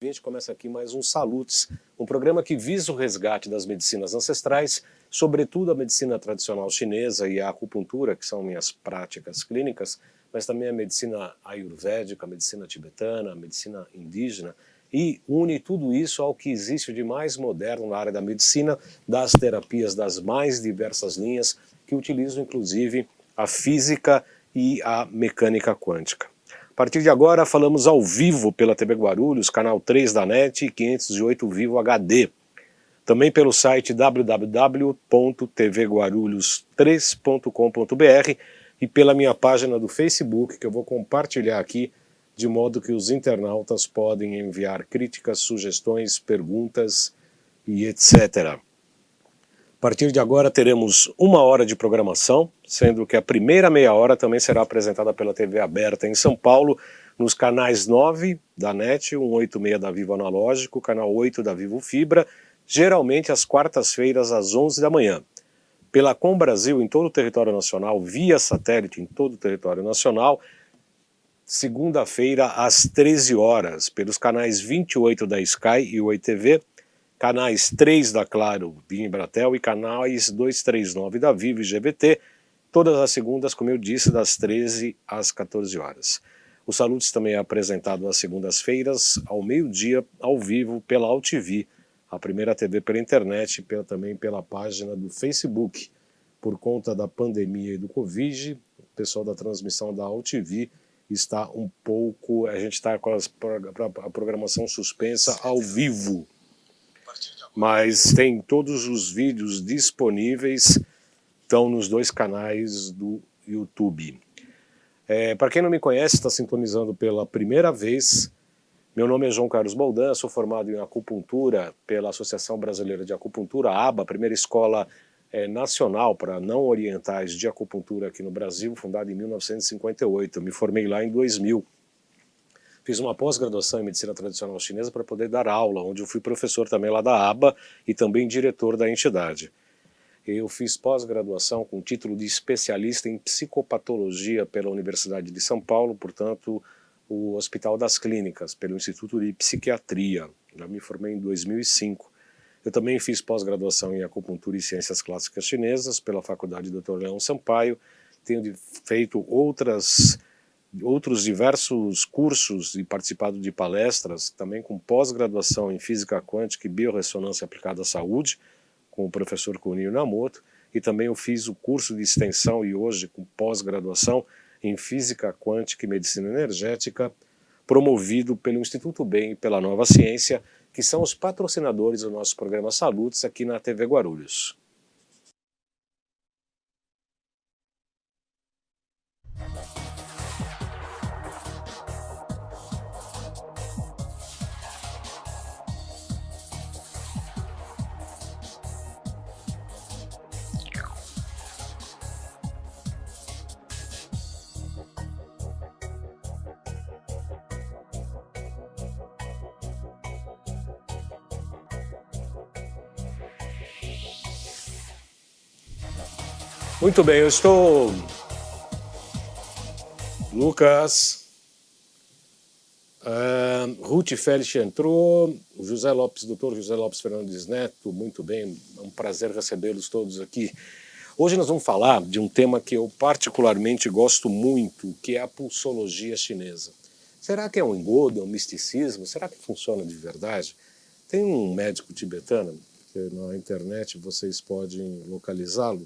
A gente começa aqui mais um Salutes, um programa que visa o resgate das medicinas ancestrais, sobretudo a medicina tradicional chinesa e a acupuntura, que são minhas práticas clínicas, mas também a medicina ayurvédica, a medicina tibetana, a medicina indígena, e une tudo isso ao que existe de mais moderno na área da medicina, das terapias das mais diversas linhas, que utilizam inclusive a física e a mecânica quântica. A partir de agora falamos ao vivo pela TV Guarulhos, canal 3 da NET e 508 Vivo HD. Também pelo site www.tvguarulhos3.com.br e pela minha página do Facebook, que eu vou compartilhar aqui, de modo que os internautas podem enviar críticas, sugestões, perguntas e etc. A partir de agora teremos 1 hora de programação, sendo que a primeira meia hora também será apresentada pela TV aberta em São Paulo, nos canais 9 da NET, 186 da Vivo Analógico, canal 8 da Vivo Fibra, geralmente às quartas-feiras às 11 da manhã. Pela Com Brasil em todo o território nacional, via satélite em todo o território nacional, segunda-feira às 13 horas, pelos canais 28 da Sky e Oi TV, canais 3 da Claro e Embratel e canais 239 da Vivo e GVT, todas as segundas, como eu disse, das 13 às 14 horas. O Salutes também é apresentado às segundas-feiras, ao meio-dia, ao vivo, pela AltV, a primeira TV pela internet e também pela página do Facebook. Por conta da pandemia e do Covid, o pessoal da transmissão da AltV está um pouco... A gente está com a programação suspensa ao vivo. Mas tem todos os vídeos disponíveis, estão nos 2 canais do YouTube. Para quem não me conhece, está sintonizando pela primeira vez, meu nome é João Carlos Baldan, sou formado em acupuntura pela Associação Brasileira de Acupuntura, a ABA, a primeira escola nacional para não orientais de acupuntura aqui no Brasil, fundada em 1958, eu me formei lá em 2000. Fiz uma pós-graduação em medicina tradicional chinesa para poder dar aula, onde eu fui professor também lá da ABA e também diretor da entidade. Eu fiz pós-graduação com título de especialista em psicopatologia pela Universidade de São Paulo, portanto, o Hospital das Clínicas, pelo Instituto de Psiquiatria. Já me formei em 2005. Eu também fiz pós-graduação em acupuntura e ciências clássicas chinesas pela Faculdade Dr. Leão Sampaio. Tenho feito outros diversos cursos e participado de palestras, também com pós-graduação em Física Quântica e Biorressonância Aplicada à Saúde, com o professor Kunio Namoto, e também eu fiz o curso de extensão e hoje com pós-graduação em Física Quântica e Medicina Energética, promovido pelo Instituto Bem e pela Nova Ciência, que são os patrocinadores do nosso programa Salutes aqui na TV Guarulhos. Muito bem, eu estou... Lucas... Ruth Félix entrou, o José Lopes, Dr. José Lopes Fernandes Neto, muito bem, é um prazer recebê-los todos aqui. Hoje nós vamos falar de um tema que eu particularmente gosto muito, que é a pulsologia chinesa. Será que é um engodo, é um misticismo? Será que funciona de verdade? Tem um médico tibetano, que na internet vocês podem localizá-lo,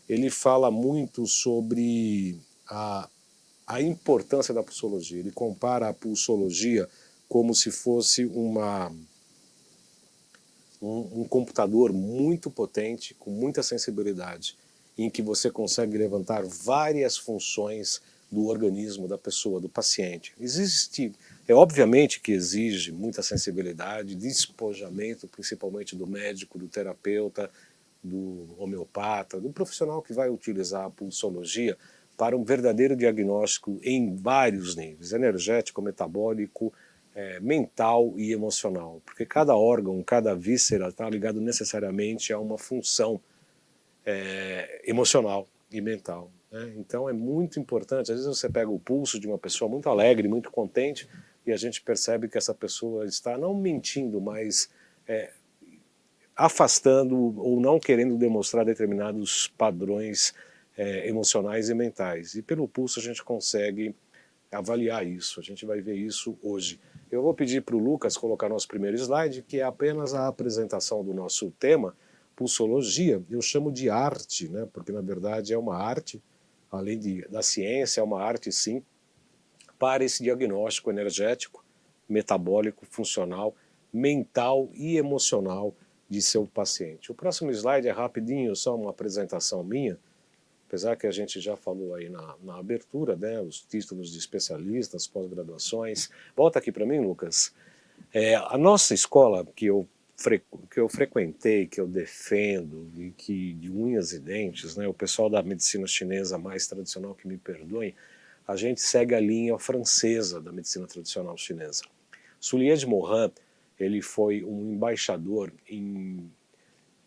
ele fala muito sobre a importância da pulsologia. Ele compara a pulsologia como se fosse um computador muito potente, com muita sensibilidade, em que você consegue levantar várias funções do organismo da pessoa, do paciente. Obviamente que exige muita sensibilidade, despojamento, principalmente do médico, do terapeuta, do homeopata, do profissional que vai utilizar a pulsologia para um verdadeiro diagnóstico em vários níveis, energético, metabólico, mental e emocional, porque cada órgão, cada víscera está ligado necessariamente a uma função emocional e mental. Então é muito importante, às vezes você pega o pulso de uma pessoa muito alegre, muito contente, e a gente percebe que essa pessoa está não mentindo, mas afastando ou não querendo demonstrar determinados padrões emocionais e mentais. E pelo pulso a gente consegue avaliar isso, a gente vai ver isso hoje. Eu vou pedir para o Lucas colocar nosso primeiro slide, que é apenas a apresentação do nosso tema, pulsologia. Eu chamo de arte, né, porque na verdade é uma arte, além da ciência, é uma arte sim, para esse diagnóstico energético, metabólico, funcional, mental e emocional de seu paciente. O próximo slide é rapidinho, só uma apresentação minha, apesar que a gente já falou aí na abertura, né, os títulos de especialistas, pós-graduações. Volta aqui para mim, Lucas. A nossa escola que eu frequentei, que eu defendo, e que de unhas e dentes, né, o pessoal da medicina chinesa mais tradicional, que me perdoem, a gente segue a linha francesa da medicina tradicional chinesa. Soulier de Morin, ele foi um embaixador em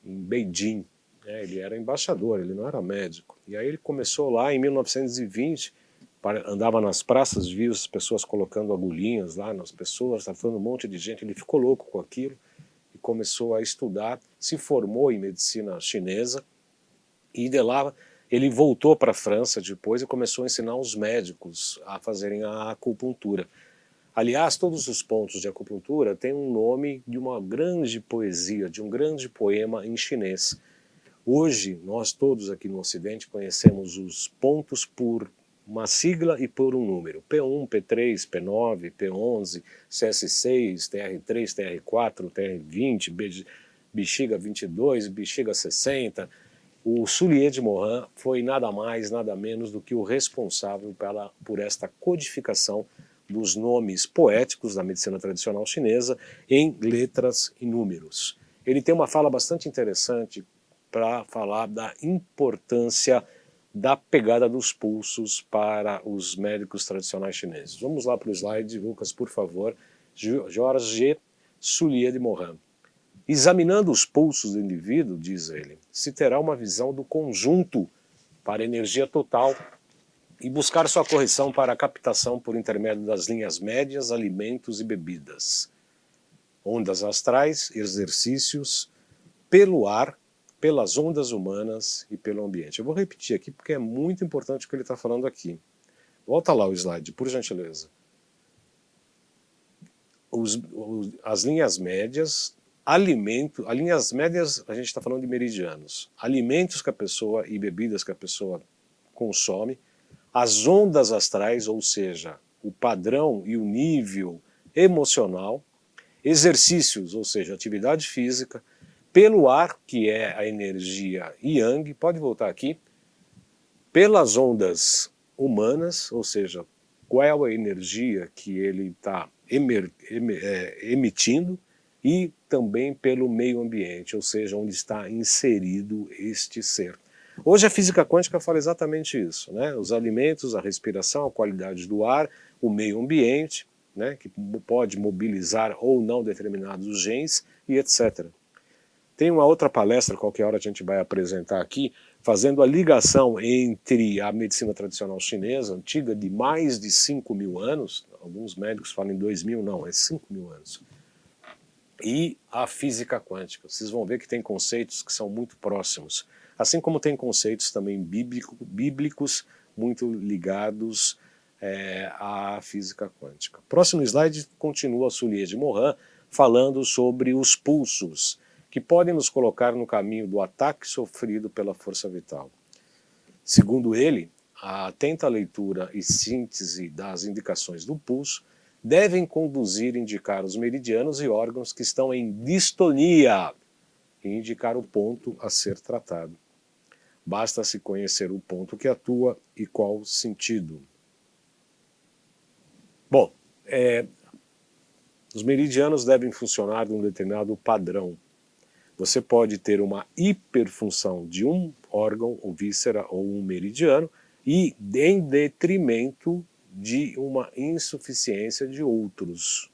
Beijing, ele era embaixador, ele não era médico. E aí ele começou lá em 1920, andava nas praças, viu as pessoas colocando agulhinhas lá nas pessoas, estava falando um monte de gente, ele ficou louco com aquilo e começou a estudar, se formou em medicina chinesa e de lá ele voltou para a França depois e começou a ensinar os médicos a fazerem a acupuntura. Aliás, todos os pontos de acupuntura têm um nome de uma grande poesia, de um grande poema em chinês. Hoje, nós todos aqui no Ocidente conhecemos os pontos por uma sigla e por um número. P1, P3, P9, P11, CS6, TR3, TR4, TR20, bexiga 22, bexiga 60. O Soulier de Morin foi nada mais, nada menos do que o responsável por esta codificação dos nomes poéticos da medicina tradicional chinesa em letras e números. Ele tem uma fala bastante interessante para falar da importância da pegada dos pulsos para os médicos tradicionais chineses. Vamos lá para o slide, Lucas, por favor. Georges Soulier de Morin. Examinando os pulsos do indivíduo, diz ele, se terá uma visão do conjunto para a energia total e buscar sua correção para a captação por intermédio das linhas médias, alimentos e bebidas. Ondas astrais, exercícios, pelo ar, pelas ondas humanas e pelo ambiente. Eu vou repetir aqui porque é muito importante o que ele está falando aqui. Volta lá o slide, por gentileza. As linhas médias, linhas médias a gente está falando de meridianos, alimentos que a pessoa e bebidas que a pessoa consome, as ondas astrais, ou seja, o padrão e o nível emocional, exercícios, ou seja, atividade física, pelo ar, que é a energia yang, pode voltar aqui, pelas ondas humanas, ou seja, qual é a energia que ele está emitindo, e também pelo meio ambiente, ou seja, onde está inserido este ser. Hoje a física quântica fala exatamente isso, né? Os alimentos, a respiração, a qualidade do ar, o meio ambiente, né? Que pode mobilizar ou não determinados genes e etc. Tem uma outra palestra, qualquer hora a gente vai apresentar aqui, fazendo a ligação entre a medicina tradicional chinesa, antiga de mais de 5.000 anos, alguns médicos falam em 2.000, não, é 5.000 anos, e a física quântica. Vocês vão ver que tem conceitos que são muito próximos. Assim como tem conceitos também bíblicos muito ligados à física quântica. Próximo slide continua Soulier de Morin falando sobre os pulsos, que podem nos colocar no caminho do ataque sofrido pela força vital. Segundo ele, a atenta leitura e síntese das indicações do pulso devem conduzir e indicar os meridianos e órgãos que estão em distonia e indicar o ponto a ser tratado. Basta-se conhecer o ponto que atua e qual sentido. Bom, os meridianos devem funcionar de um determinado padrão. Você pode ter uma hiperfunção de um órgão, ou víscera, ou um meridiano, e em detrimento de uma insuficiência de outros.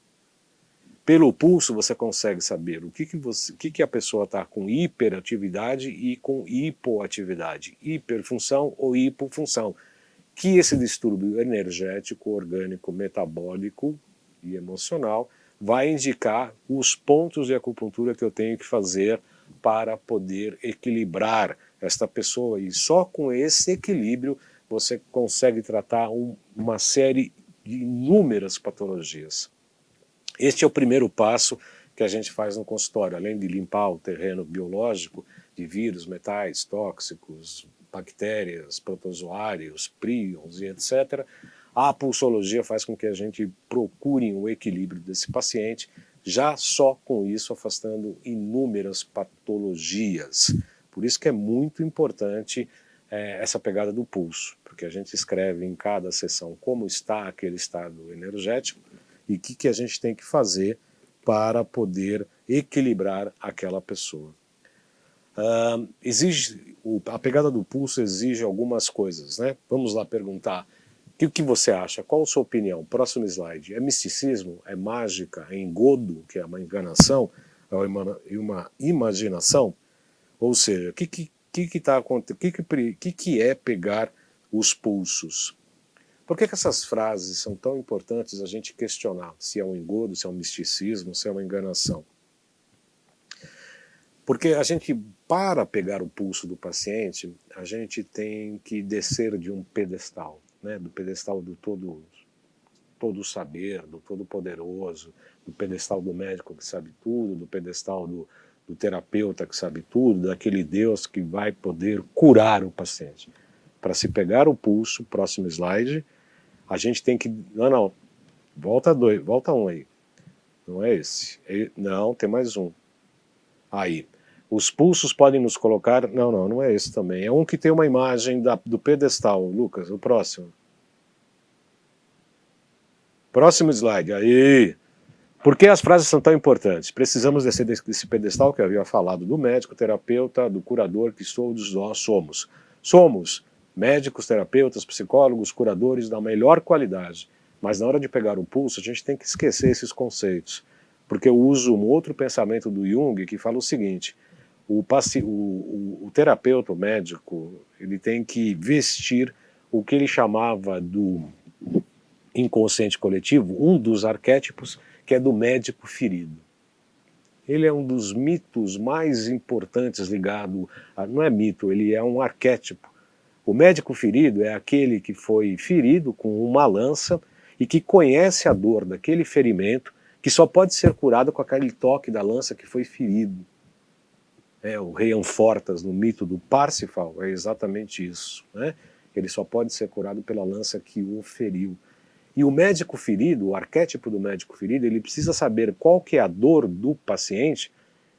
Pelo pulso você consegue saber o que a pessoa está com hiperatividade e com hipoatividade, hiperfunção ou hipofunção, que esse distúrbio energético, orgânico, metabólico e emocional, vai indicar os pontos de acupuntura que eu tenho que fazer para poder equilibrar esta pessoa. E só com esse equilíbrio você consegue tratar uma série de inúmeras patologias. Este é o primeiro passo que a gente faz no consultório, além de limpar o terreno biológico de vírus, metais, tóxicos, bactérias, protozoários, príons e etc. A pulsologia faz com que a gente procure o equilíbrio desse paciente, já só com isso afastando inúmeras patologias. Por isso que é muito importante essa pegada do pulso, porque a gente escreve em cada sessão como está aquele estado energético e o que a gente tem que fazer para poder equilibrar aquela pessoa. A pegada do pulso exige algumas coisas, né? Vamos lá perguntar. O que você acha? Qual a sua opinião? Próximo slide. É misticismo? É mágica? É engodo, que é uma enganação? É uma imaginação? Ou seja, o que é pegar os pulsos? Por que essas frases são tão importantes a gente questionar se é um engodo, se é um misticismo, se é uma enganação? Porque a gente, para pegar o pulso do paciente, a gente tem que descer de um pedestal, né? Do pedestal do todo saber, do todo poderoso, do pedestal do médico que sabe tudo, do pedestal do terapeuta que sabe tudo, daquele Deus que vai poder curar o paciente. Para se pegar o pulso, próximo slide, a gente tem que... Não, volta um aí. Não é esse. Não, tem mais um. Aí. Os pulsos podem nos colocar... Não é esse também. É um que tem uma imagem do pedestal, Lucas, o próximo. Próximo slide. Aí. Por que as frases são tão importantes? Precisamos descer desse pedestal que eu havia falado do médico, terapeuta, do curador, que todos nós somos. Somos médicos, terapeutas, psicólogos, curadores da melhor qualidade. Mas na hora de pegar o pulso, a gente tem que esquecer esses conceitos. Porque eu uso um outro pensamento do Jung que fala o seguinte: o terapeuta, o médico, ele tem que vestir o que ele chamava do inconsciente coletivo, um dos arquétipos, que é do médico ferido. Ele é um dos mitos mais importantes ligado não é mito, ele é um arquétipo. O médico ferido é aquele que foi ferido com uma lança e que conhece a dor daquele ferimento, que só pode ser curado com aquele toque da lança que foi ferido. O rei Anfortas, no mito do Parsifal, é exatamente isso, né? Ele só pode ser curado pela lança que o feriu. E o médico ferido, o arquétipo do médico ferido, ele precisa saber qual que é a dor do paciente,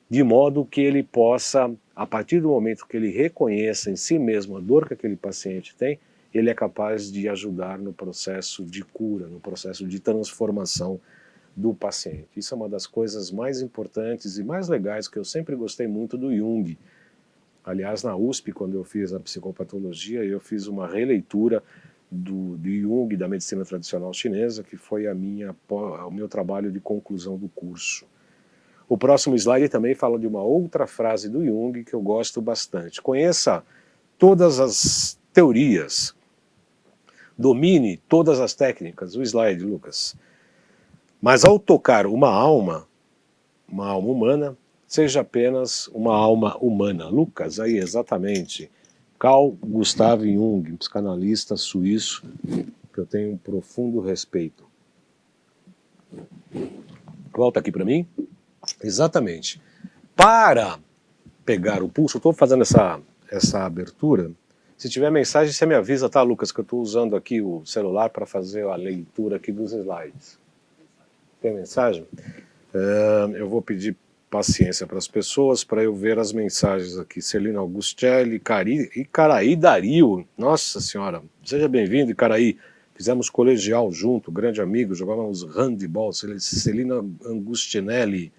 de modo que ele possa, a partir do momento que ele reconheça em si mesmo a dor que aquele paciente tem, ele é capaz de ajudar no processo de cura, no processo de transformação do paciente. Isso é uma das coisas mais importantes e mais legais que eu sempre gostei muito do Jung. Aliás, na USP, quando eu fiz a psicopatologia, eu fiz uma releitura do Jung, da medicina tradicional chinesa, que foi o meu trabalho de conclusão do curso. O próximo slide também fala de uma outra frase do Jung que eu gosto bastante. Conheça todas as teorias, domine todas as técnicas. O slide, Lucas. Mas ao tocar uma alma humana, seja apenas uma alma humana. Lucas, aí exatamente. Carl Gustav Jung, psicanalista suíço, que eu tenho um profundo respeito. Volta aqui para mim. Exatamente. Para pegar o pulso, eu estou fazendo essa abertura. Se tiver mensagem, você me avisa, tá, Lucas, que eu estou usando aqui o celular para fazer a leitura aqui dos slides. Tem mensagem? Eu vou pedir paciência para as pessoas para eu ver as mensagens aqui. Celina Augustelli, Icaraí Dario. Nossa senhora, seja bem-vindo, Icaraí. Fizemos colegial junto, grande amigo, jogávamos handball. Celina Angustinelli.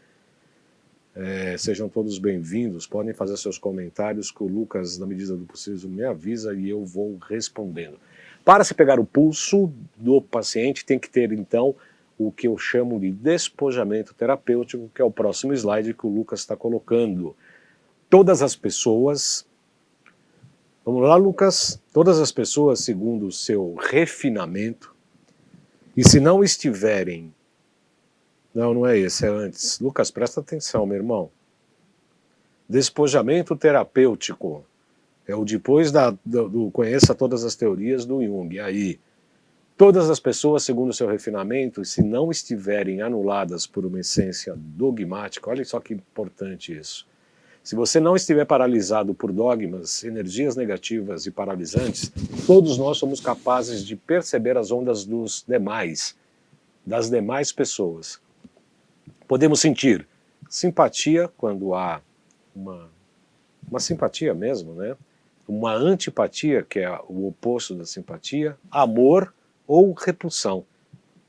Sejam todos bem-vindos. Podem fazer seus comentários que o Lucas, na medida do possível, me avisa e eu vou respondendo. Para se pegar o pulso do paciente, tem que ter, então, o que eu chamo de despojamento terapêutico, que é o próximo slide que o Lucas está colocando. Todas as pessoas, vamos lá, Lucas, todas as pessoas, segundo o seu refinamento, e se não estiverem Não, não é esse, é antes. Lucas, presta atenção, meu irmão. Despojamento terapêutico. É o depois do conheça todas as teorias do Jung. Aí, todas as pessoas, segundo o seu refinamento, se não estiverem anuladas por uma essência dogmática, olha só que importante isso. Se você não estiver paralisado por dogmas, energias negativas e paralisantes, todos nós somos capazes de perceber as ondas dos demais, das demais pessoas. Podemos sentir simpatia quando há uma simpatia mesmo, né? Uma antipatia, que é o oposto da simpatia, amor ou repulsão.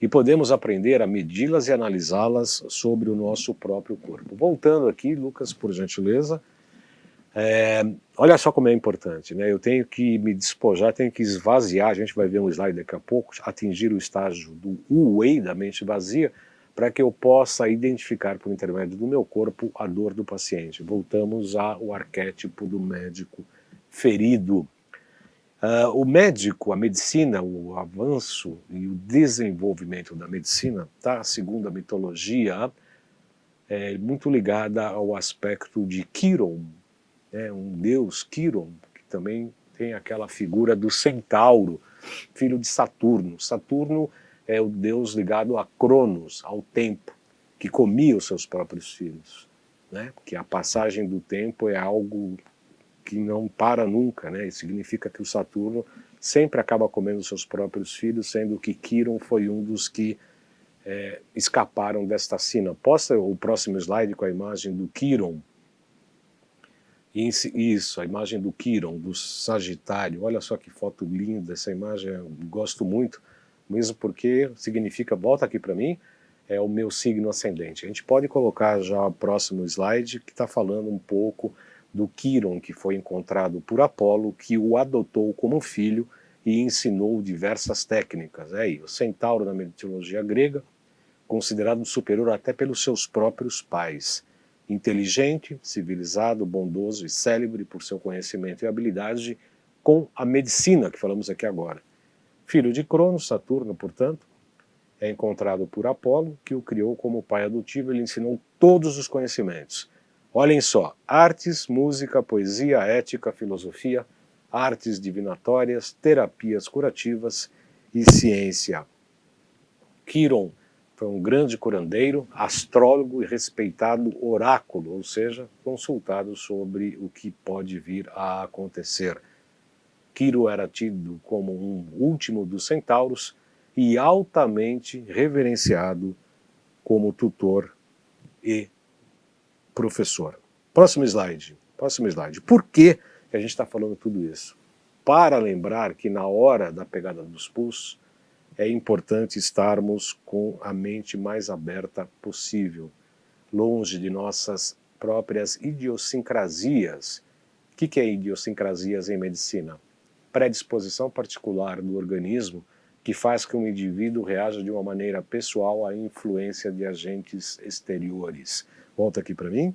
E podemos aprender a medi-las e analisá-las sobre o nosso próprio corpo. Voltando aqui, Lucas, por gentileza, olha só como é importante, né? Eu tenho que me despojar, tenho que esvaziar, a gente vai ver um slide daqui a pouco, atingir o estágio do Wu-Wei, da mente vazia, para que eu possa identificar por intermédio do meu corpo a dor do paciente. Voltamos ao arquétipo do médico ferido. O médico, a medicina, o avanço e o desenvolvimento da medicina, tá, segundo a mitologia, é muito ligada ao aspecto de Quiron, né, um deus Quiron, que também tem aquela figura do centauro, filho de Saturno. Saturno é o deus ligado a Cronos, ao tempo, que comia os seus próprios filhos, né? Porque a passagem do tempo é algo que não para nunca, né? E significa que o Saturno sempre acaba comendo seus próprios filhos, sendo que Quiron foi um dos que escaparam desta sina. Posta o próximo slide com a imagem do Quiron. Isso, a imagem do Quiron, do Sagitário. Olha só que foto linda, essa imagem eu gosto muito, mesmo porque significa, volta aqui para mim, é o meu signo ascendente. A gente pode colocar já o próximo slide, que está falando um pouco do Quiron, que foi encontrado por Apolo, que o adotou como filho e ensinou diversas técnicas. É aí, o centauro na mitologia grega, considerado superior até pelos seus próprios pais. Inteligente, civilizado, bondoso e célebre por seu conhecimento e habilidade com a medicina, que falamos aqui agora. Filho de Cronos, Saturno, portanto, é encontrado por Apolo, que o criou como pai adotivo. Ele ensinou todos os conhecimentos. Olhem só, artes, música, poesia, ética, filosofia, artes divinatórias, terapias curativas e ciência. Quiron foi um grande curandeiro, astrólogo e respeitado oráculo, ou seja, consultado sobre o que pode vir a acontecer. Quiro era tido como um último dos centauros e altamente reverenciado como tutor e professor. Próximo slide. Próximo slide. Por que a gente está falando tudo isso? Para lembrar que na hora da pegada dos pulsos, é importante estarmos com a mente mais aberta possível, longe de nossas próprias idiosincrasias. O que é idiosincrasias em medicina? Predisposição particular do organismo que faz que um indivíduo reaja de uma maneira pessoal à influência de agentes exteriores. Volta aqui para mim.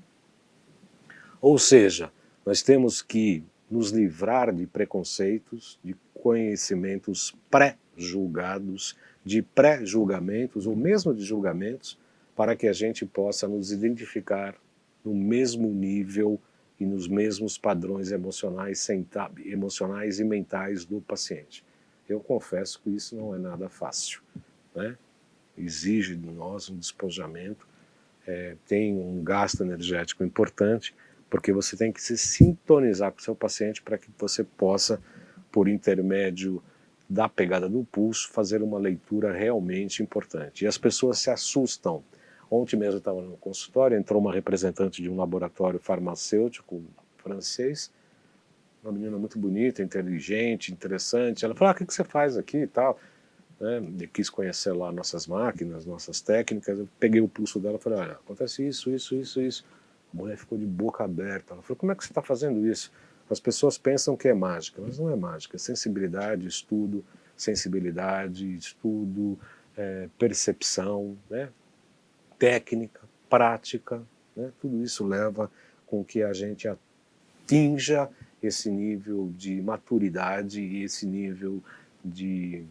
Ou seja, nós temos que nos livrar de preconceitos, de conhecimentos pré-julgados, de pré-julgamentos ou mesmo de julgamentos, para que a gente possa nos identificar no mesmo nível e nos mesmos padrões emocionais e mentais do paciente. Eu confesso que isso não é nada fácil, né? Exige de nós um despojamento, tem um gasto energético importante, porque você tem que se sintonizar com o seu paciente para que você possa, por intermédio da pegada do pulso, fazer uma leitura realmente importante. E as pessoas se assustam. Ontem mesmo eu estava no consultório, entrou uma representante de um laboratório farmacêutico francês, uma menina muito bonita, inteligente, interessante. Ela falou, o que você faz aqui e tal? Eu quis conhecer lá nossas máquinas, nossas técnicas. Eu peguei o pulso dela e falei, olha, acontece isso. A mulher ficou de boca aberta. Ela falou, como é que você está fazendo isso? As pessoas pensam que é mágica, mas não é mágica. É sensibilidade, estudo, percepção, né? Técnica, prática, né? Tudo isso leva com que a gente atinja esse nível de maturidade e esse nível de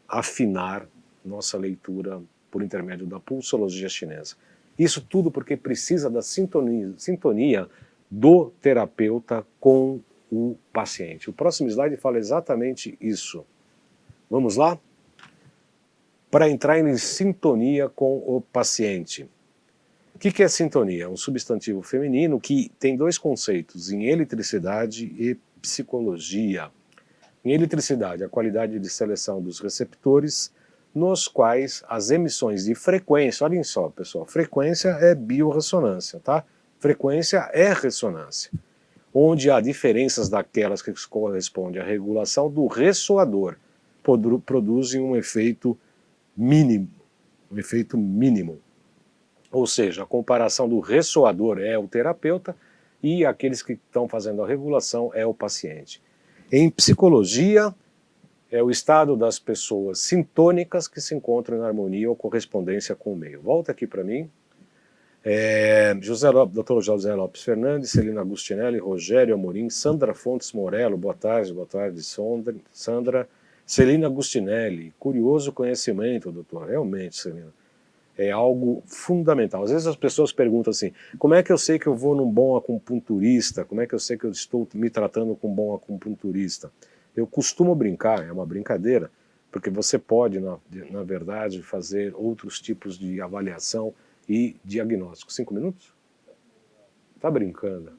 afinar nossa leitura por intermédio da pulsologia chinesa. Isso tudo porque precisa da sintonia do terapeuta com o paciente. O próximo slide fala exatamente isso. Vamos lá? Para entrar em sintonia com o paciente. O que é sintonia? É um substantivo feminino que tem dois conceitos, em eletricidade e psicologia. Em eletricidade, a qualidade de seleção dos receptores, nos quais as emissões de frequência, olhem só pessoal, frequência é biorressonância, tá? Frequência é ressonância, onde há diferenças daquelas que correspondem à regulação do ressoador, produzem um efeito mínimo, Ou seja, a comparação do ressoador é o terapeuta e aqueles que estão fazendo a regulação é o paciente. Em psicologia, é o estado das pessoas sintônicas que se encontram em harmonia ou correspondência com o meio. Volta aqui para mim. Dr. José Lopes Fernandes, Celina Agustinelli, Rogério Amorim, Sandra Fontes Morello, boa tarde, Sandra. Celina Agustinelli, curioso conhecimento, doutor, realmente, Celina, é algo fundamental. Às vezes as pessoas perguntam assim, como é que eu sei que eu vou num bom acupunturista, como é que eu sei que eu estou me tratando com um bom acupunturista? Eu costumo brincar, é uma brincadeira, porque você pode, na verdade, fazer outros tipos de avaliação e diagnóstico. 5 minutos? Tá brincando.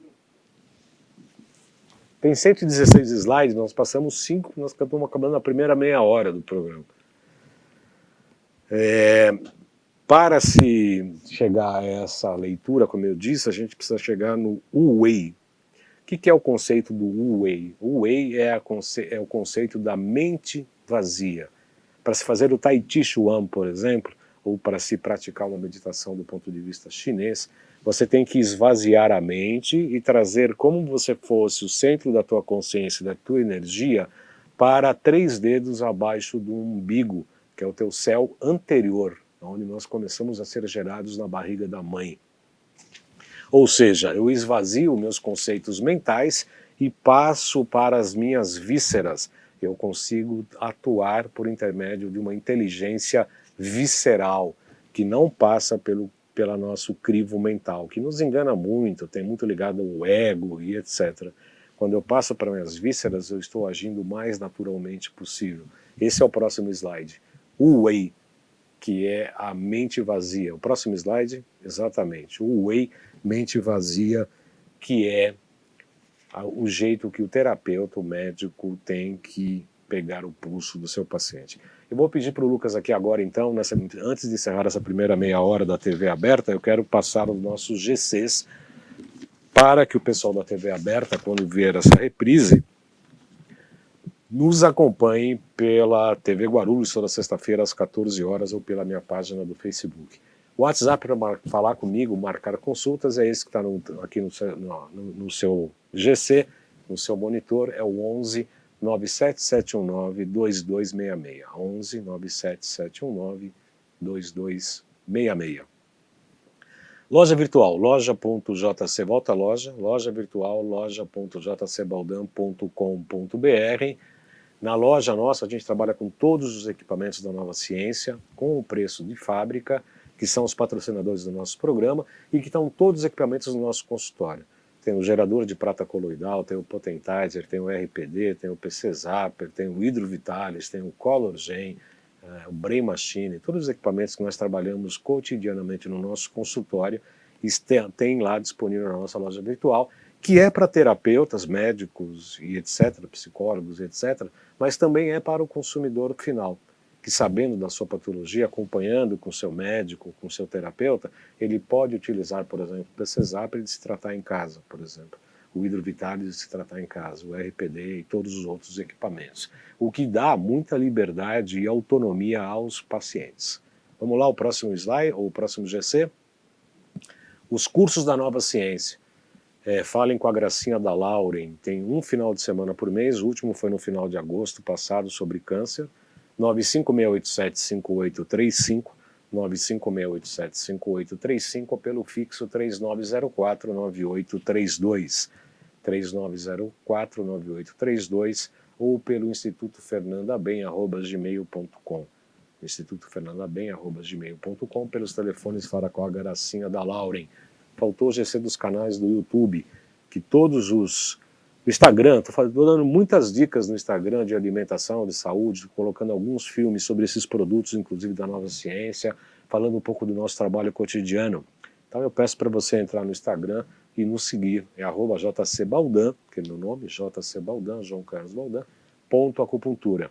Tem 116 slides, nós passamos 5, nós estamos acabando a primeira meia hora do programa. Para se chegar a essa leitura, como eu disse, a gente precisa chegar no Wu Wei. O que é o conceito do Wu Wei? O Wu Wei é o conceito da mente vazia. Para se fazer o Tai Chi Chuan, por exemplo, ou para se praticar uma meditação do ponto de vista chinês, você tem que esvaziar a mente e trazer como você fosse o centro da tua consciência, da tua energia, para 3 dedos abaixo do umbigo, que é o teu céu anterior, onde nós começamos a ser gerados na barriga da mãe. Ou seja, eu esvazio meus conceitos mentais e passo para as minhas vísceras. Eu consigo atuar por intermédio de uma inteligência visceral, que não passa pelo nosso crivo mental, que nos engana muito, tem muito ligado ao ego e etc. Quando eu passo para minhas vísceras, eu estou agindo o mais naturalmente possível. Esse é o próximo slide. Wu Wei, que é a mente vazia. O próximo slide, exatamente. O Wei, mente vazia, que é o jeito que o terapeuta, o médico, tem que pegar o pulso do seu paciente. Eu vou pedir para o Lucas aqui agora, então, antes de encerrar essa primeira meia hora da TV aberta, eu quero passar os nossos GCs para que o pessoal da TV aberta, quando ver essa reprise, nos acompanhe pela TV Guarulhos toda sexta-feira às 14 horas ou pela minha página do Facebook. O WhatsApp para falar comigo, marcar consultas, é esse que está aqui no seu GC, no seu monitor, é o 11 97719 2266. 11 97719 2266. Loja virtual, loja.jc, volta a loja virtual, loja.jcbaldan.com.br. Na loja nossa, a gente trabalha com todos os equipamentos da Nova Ciência, com o preço de fábrica, que são os patrocinadores do nosso programa, e que estão todos os equipamentos do nosso consultório. Tem o gerador de prata coloidal, tem o Potentizer, tem o RPD, tem o PC Zapper, tem o Hidrovitalis, tem o Color Gen, o Brain Machine, todos os equipamentos que nós trabalhamos cotidianamente no nosso consultório, tem lá disponível na nossa loja virtual, que é para terapeutas, médicos e etc., psicólogos, etc., mas também é para o consumidor final, que sabendo da sua patologia, acompanhando com seu médico, com seu terapeuta, ele pode utilizar, por exemplo, o PC Zapper de se tratar em casa, por exemplo, o Hidrovitalis de se tratar em casa, o RPD e todos os outros equipamentos, o que dá muita liberdade e autonomia aos pacientes. Vamos lá, o próximo slide, ou o próximo GC? Os cursos da Nova Ciência. Falem com a Gracinha da Lauren, tem um final de semana por mês, o último foi no final de agosto passado sobre câncer, 956875835, 956875835 ou pelo fixo 3904-9832, 3904-9832 ou pelo institutofernandabem@gmail.com. institutofernandabem@gmail.com, pelos telefones Fara com a Garacinha da Lauren. Faltou o GC dos canais do YouTube, que todos os... O Instagram, estou dando muitas dicas no Instagram de alimentação, de saúde, colocando alguns filmes sobre esses produtos, inclusive da Nova Ciência, falando um pouco do nosso trabalho cotidiano. Então eu peço para você entrar no Instagram e nos seguir, é @jcbaldan, que é meu nome, JC Baldan, João Carlos Baldan, @acupuntura.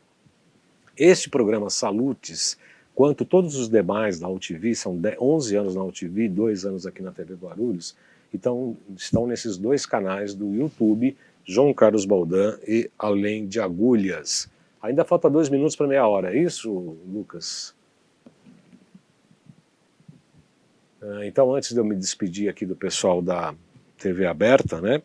Este programa Salutes, quanto todos os demais da UTV, são 11 anos na UTV, 2 anos aqui na TV Guarulhos, então estão nesses 2 canais do YouTube, João Carlos Baldan e Além de Agulhas. Ainda falta 2 minutos para meia hora, é isso, Lucas? Então, antes de eu me despedir aqui do pessoal da TV aberta, né,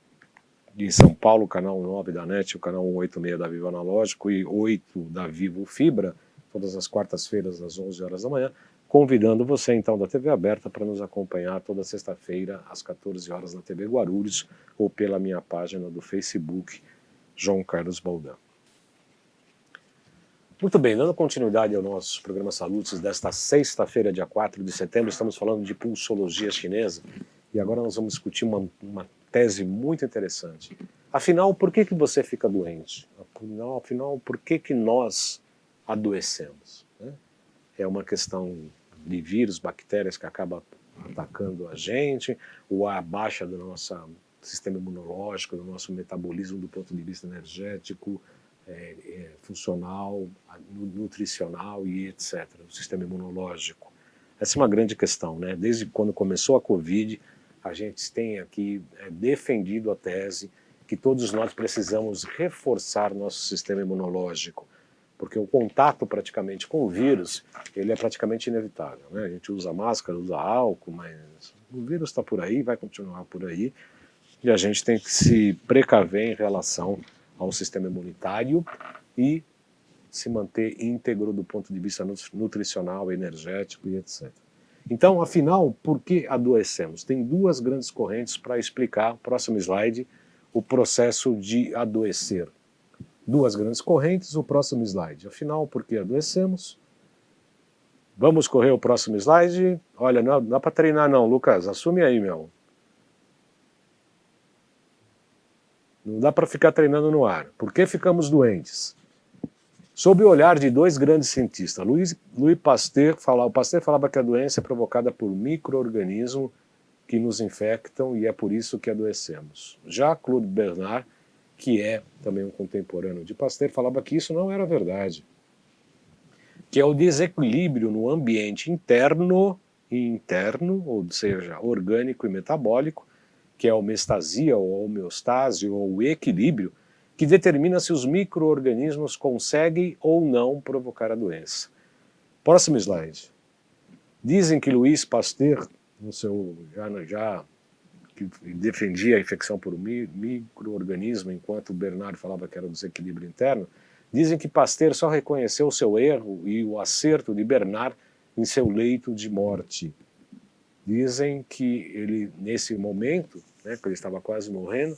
de São Paulo, canal 9 da NET, o canal 186 da Vivo Analógico e 8 da Vivo Fibra, todas as quartas-feiras às 11 horas da manhã, convidando você então da TV aberta para nos acompanhar toda sexta-feira às 14 horas na TV Guarulhos ou pela minha página do Facebook, João Carlos Baldan. Muito bem, dando continuidade ao nosso programa Salutes desta sexta-feira, dia 4 de setembro, estamos falando de pulsologia chinesa e agora nós vamos discutir uma tese muito interessante. Afinal, por que você fica doente? Afinal, por que nós adoecemos? É uma questão de vírus, bactérias que acabam atacando a gente, ou a baixa do nosso sistema imunológico, do nosso metabolismo do ponto de vista energético, funcional, nutricional e etc. O sistema imunológico. Essa é uma grande questão, né? Desde quando começou a Covid, a gente tem aqui defendido a tese que todos nós precisamos reforçar nosso sistema imunológico, porque o contato praticamente com o vírus, ele é praticamente inevitável, né? A gente usa máscara, usa álcool, mas o vírus está por aí, vai continuar por aí, e a gente tem que se precaver em relação ao sistema imunitário e se manter íntegro do ponto de vista nutricional, energético e etc. Então, afinal, por que adoecemos? Tem 2 grandes correntes para explicar, próximo slide, o processo de adoecer. 2 grandes correntes, o próximo slide. Afinal, por que adoecemos? Vamos correr o próximo slide? Olha, não dá para treinar não, Lucas, assume aí, meu. Não dá para ficar treinando no ar. Por que ficamos doentes? Sob o olhar de 2 grandes cientistas, Louis Pasteur, o Pasteur falava que a doença é provocada por micro-organismos que nos infectam e é por isso que adoecemos. Já Claude Bernard, que é também um contemporâneo de Pasteur, falava que isso não era verdade, que é o desequilíbrio no ambiente interno e interno, ou seja, orgânico e metabólico, que é a homeostasia ou a homeostase ou o equilíbrio, que determina se os micro-organismos conseguem ou não provocar a doença. Próximo slide. Dizem que Louis Pasteur, no seu, já que defendia a infecção por um micro-organismo, enquanto Bernard falava que era o desequilíbrio interno, dizem que Pasteur só reconheceu o seu erro e o acerto de Bernard em seu leito de morte. Dizem que ele, nesse momento, né, que ele estava quase morrendo,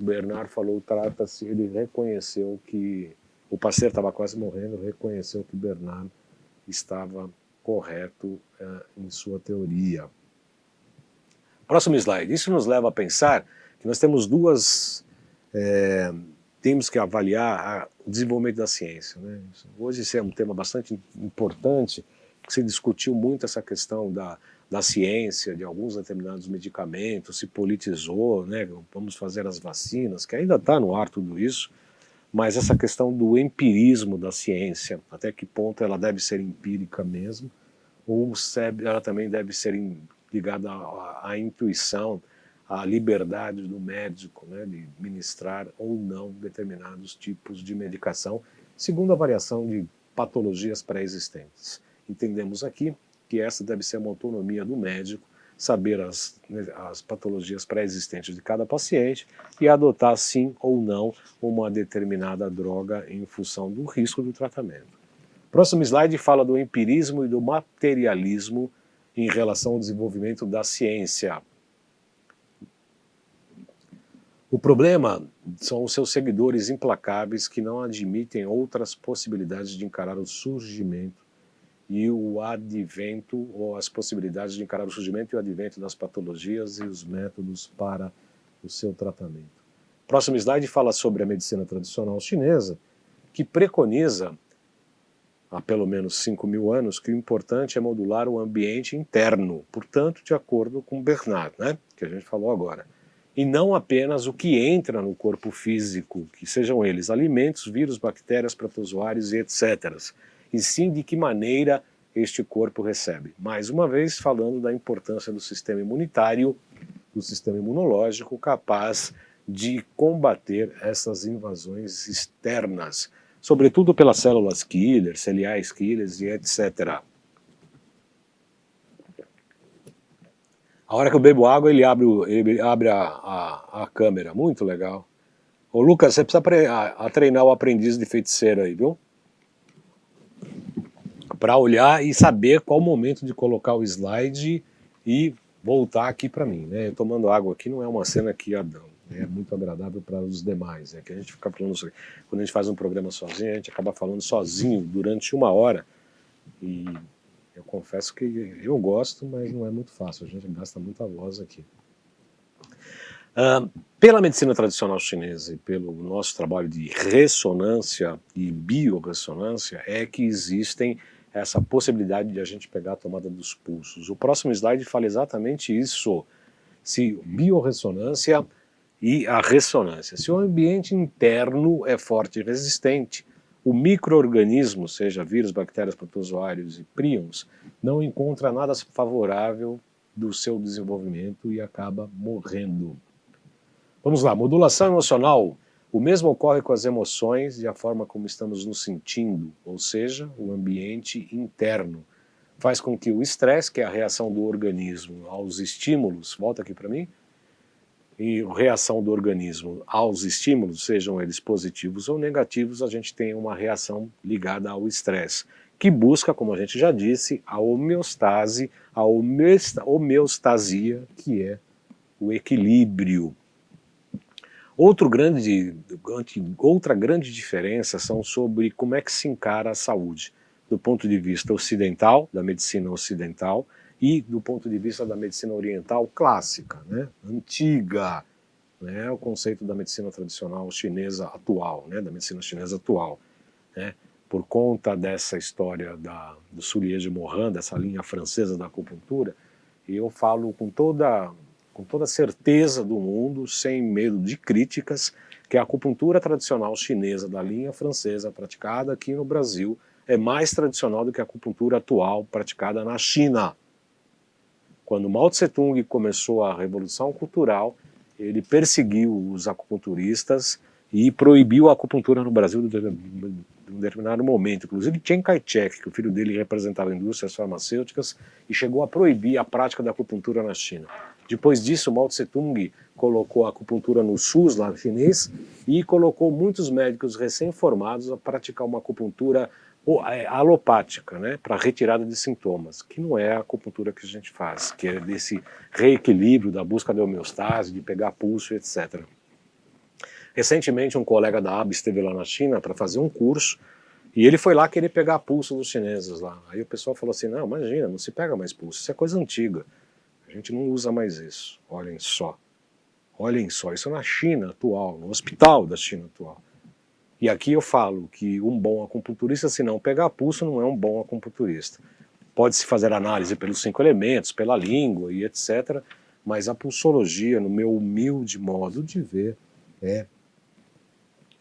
Bernard falou, trata-se, ele reconheceu que o Pasteur estava quase morrendo, reconheceu que Bernard estava correto em sua teoria. Próximo slide. Isso nos leva a pensar que nós temos temos que avaliar o desenvolvimento da ciência, né? Hoje esse é um tema bastante importante, porque se discutiu muito essa questão da ciência, de alguns determinados medicamentos, se politizou, né? Vamos fazer as vacinas, que ainda está no ar tudo isso, mas essa questão do empirismo da ciência, até que ponto ela deve ser empírica mesmo, ou ela também deve ser ligada à intuição, à liberdade do médico, né, de ministrar ou não determinados tipos de medicação, segundo a avaliação de patologias pré-existentes. Entendemos aqui que essa deve ser uma autonomia do médico, saber as patologias pré-existentes de cada paciente e adotar sim ou não uma determinada droga em função do risco do tratamento. Próximo slide fala do empirismo e do materialismo em relação ao desenvolvimento da ciência. O problema são os seus seguidores implacáveis que não admitem outras possibilidades de encarar o surgimento e o advento, ou as possibilidades de encarar o surgimento e o advento das patologias e os métodos para o seu tratamento. O próximo slide fala sobre a medicina tradicional chinesa, que preconiza, há pelo menos 5.000 anos, que o importante é modular o ambiente interno, portanto, de acordo com Bernard, né, que a gente falou agora, e não apenas o que entra no corpo físico, que sejam eles alimentos, vírus, bactérias, protozoários e etc., e sim de que maneira este corpo recebe. Mais uma vez, falando da importância do sistema imunitário, do sistema imunológico capaz de combater essas invasões externas, sobretudo pelas células killers, cereais killers e etc. A hora que eu bebo água, ele abre a câmera, muito legal. Ô Lucas, você precisa treinar o aprendiz de feiticeiro aí, viu? Para olhar e saber qual o momento de colocar o slide e voltar aqui para mim, né? Eu tomando água aqui não é uma cena que é muito agradável para os demais, é que a gente fica falando, quando a gente faz um programa sozinho, a gente acaba falando sozinho durante 1 hora, e eu confesso que eu gosto, mas não é muito fácil, a gente gasta muita voz aqui. Pela medicina tradicional chinesa e pelo nosso trabalho de ressonância e biorressonância é que existem essa possibilidade de a gente pegar a tomada dos pulsos. O próximo slide fala exatamente isso, se biorressonância e a ressonância. Se o ambiente interno é forte e resistente, o micro-organismo, seja vírus, bactérias, protozoários e príons, não encontra nada favorável do seu desenvolvimento e acaba morrendo. Vamos lá, modulação emocional. O mesmo ocorre com as emoções e a forma como estamos nos sentindo, ou seja, o ambiente interno. Faz com que o estresse, que é a reação do organismo aos estímulos, volta aqui para mim, e a reação do organismo aos estímulos, sejam eles positivos ou negativos, a gente tem uma reação ligada ao estresse, que busca, como a gente já disse, a homeostase, a homeostasia, que é o equilíbrio. Outra grande diferença são sobre como é que se encara a saúde, do ponto de vista ocidental, da medicina ocidental, e do ponto de vista da medicina oriental clássica, né, antiga, né, o conceito da medicina tradicional chinesa atual, né, da medicina chinesa atual, né, por conta dessa história do Soulier de Morin, dessa linha francesa da acupuntura, e eu falo com toda certeza do mundo, sem medo de críticas, que a acupuntura tradicional chinesa da linha francesa praticada aqui no Brasil é mais tradicional do que a acupuntura atual praticada na China. Quando Mao Tse-tung começou a Revolução Cultural, ele perseguiu os acupunturistas e proibiu a acupuntura no Brasil em um determinado momento. Inclusive Chiang Kai-shek, que o filho dele representava indústrias farmacêuticas, e chegou a proibir a prática da acupuntura na China. Depois disso, Mao Tse-tung colocou a acupuntura no SUS, lá chinês, e colocou muitos médicos recém-formados a praticar uma acupuntura alopática, né, para retirada de sintomas, que não é a acupuntura que a gente faz, que é desse reequilíbrio, da busca da homeostase, de pegar pulso, etc. Recentemente, um colega da ABA esteve lá na China para fazer um curso, e ele foi lá querer pegar pulso dos chineses lá. Aí o pessoal falou assim, não, imagina, não se pega mais pulso, isso é coisa antiga. A gente não usa mais isso, olhem só, isso é na China atual, no hospital da China atual. E aqui eu falo que um bom acupunturista, se não pegar pulso, não é um bom acupunturista. Pode-se fazer análise pelos 5 elementos, pela língua e etc., mas a pulsologia, no meu humilde modo de ver, é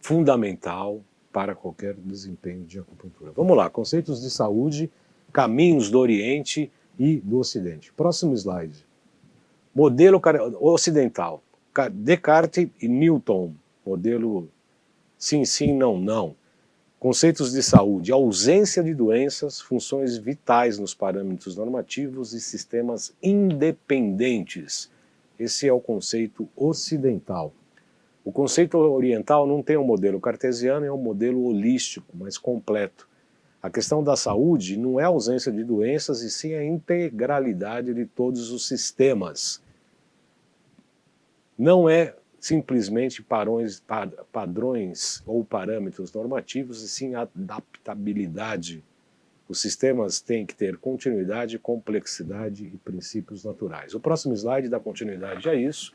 fundamental para qualquer desempenho de acupuntura. Vamos lá, conceitos de saúde, caminhos do Oriente e do Ocidente. Próximo slide. Modelo ocidental. Descartes e Newton. Modelo sim, sim, não, não. Conceitos de saúde. Ausência de doenças, funções vitais nos parâmetros normativos e sistemas independentes. Esse é o conceito ocidental. O conceito oriental não tem um modelo cartesiano, é um modelo holístico, mais completo. A questão da saúde não é a ausência de doenças, e sim a integralidade de todos os sistemas. Não é simplesmente padrões ou parâmetros normativos, e sim a adaptabilidade Os sistemas têm que ter continuidade, complexidade e princípios naturais. O próximo slide dá continuidade a isso.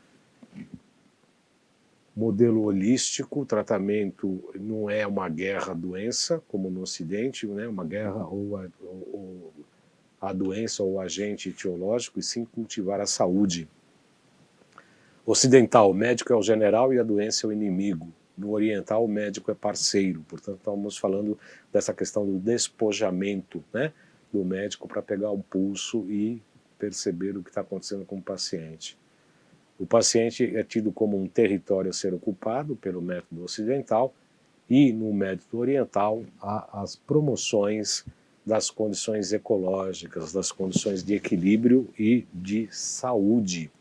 Modelo holístico, tratamento não é uma guerra-doença, como no Ocidente, né? Uma guerra ou a doença ou o agente etiológico, e sim cultivar a saúde. Ocidental, o médico é o general e a doença é o inimigo. No oriental, o médico é parceiro. Portanto, estamos falando dessa questão do despojamento, né, do médico para pegar o pulso e perceber o que está acontecendo com o paciente. O paciente é tido como um território a ser ocupado pelo método ocidental, e no método oriental há as promoções das condições ecológicas, das condições de equilíbrio e de saúde.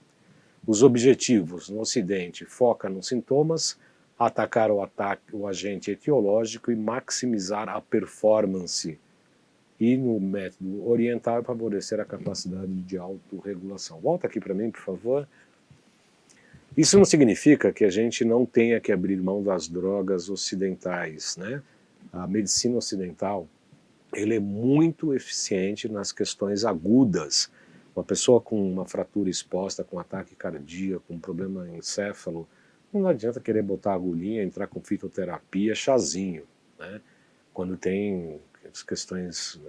Os objetivos no Ocidente foca nos sintomas, atacar o agente etiológico e maximizar a performance. E no método oriental é favorecer a capacidade de autorregulação. Volta aqui para mim, por favor. Isso não significa que a gente não tenha que abrir mão das drogas ocidentais, né? A medicina ocidental, ele é muito eficiente nas questões agudas. Uma pessoa com uma fratura exposta, com ataque cardíaco, com problema encéfalo, não adianta querer botar agulhinha, entrar com fitoterapia, chazinho, né? Quando tem as questões